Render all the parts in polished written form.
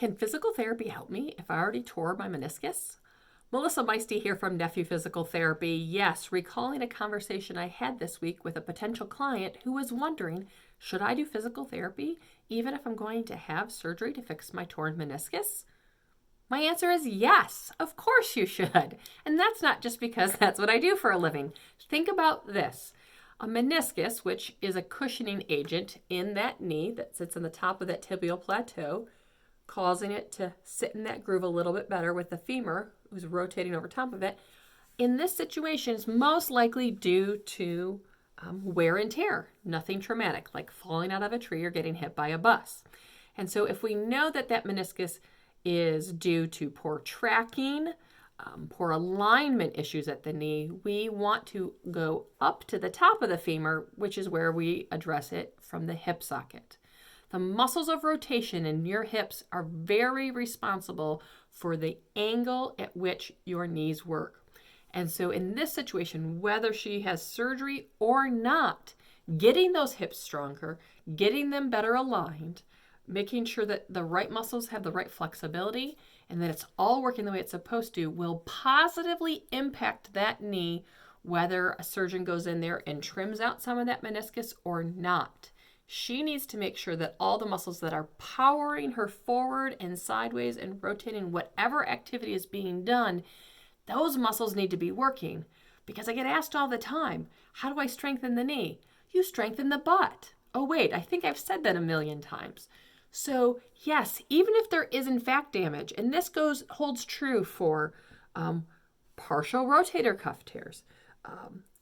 Can physical therapy help me if I already tore my meniscus? Melissa Meiste here from Nephew Physical Therapy. Yes, recalling a conversation I had this week with a potential client who was wondering, should I do physical therapy even if I'm going to have surgery to fix my torn meniscus? My answer is yes, of course you should. And that's not just because that's what I do for a living. Think about this. A meniscus, which is a cushioning agent in that knee that sits on the top of that tibial plateau, causing it to sit in that groove a little bit better with the femur, who's rotating over top of it. In this situation, it's most likely due to wear and tear, nothing traumatic, like falling out of a tree or getting hit by a bus. And so if we know that that meniscus is due to poor tracking, poor alignment issues at the knee, we want to go up to the top of the femur, which is where we address it from the hip socket. The muscles of rotation in your hips are very responsible for the angle at which your knees work. And so in this situation, whether she has surgery or not, getting those hips stronger, getting them better aligned, making sure that the right muscles have the right flexibility and that it's all working the way it's supposed to will positively impact that knee, whether a surgeon goes in there and trims out some of that meniscus or not. She needs to make sure that all the muscles that are powering her forward and sideways and rotating whatever activity is being done, those muscles need to be working. Because I get asked all the time, how do I strengthen the knee? You strengthen the butt. Oh wait, I think I've said that a million times. So yes, even if there is in fact damage, and this holds true for partial rotator cuff tears,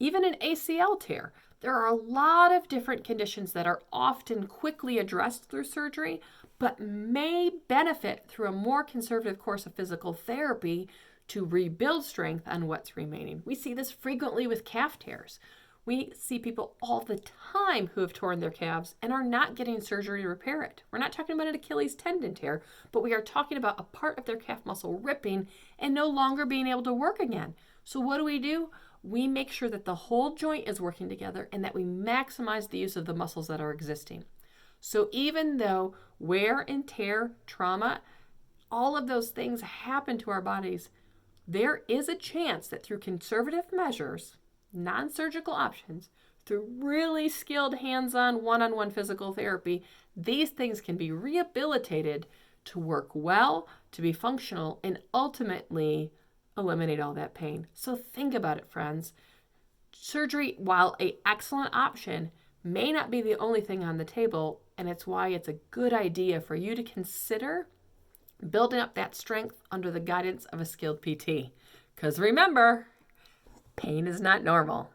even an ACL tear, there are a lot of different conditions that are often quickly addressed through surgery, but may benefit through a more conservative course of physical therapy to rebuild strength on what's remaining. We see this frequently with calf tears. We see people all the time who have torn their calves and are not getting surgery to repair it. We're not talking about an Achilles tendon tear, but we are talking about a part of their calf muscle ripping and no longer being able to work again. So what do? We make sure that the whole joint is working together and that we maximize the use of the muscles that are existing. So even though wear and tear, trauma, all of those things happen to our bodies, there is a chance that through conservative measures, non-surgical options, through really skilled hands-on one-on-one physical therapy, these things can be rehabilitated to work well, to be functional, and ultimately eliminate all that pain. So think about it, friends. Surgery, while an excellent option, may not be the only thing on the table, and it's why it's a good idea for you to consider building up that strength under the guidance of a skilled PT. Because remember, pain is not normal.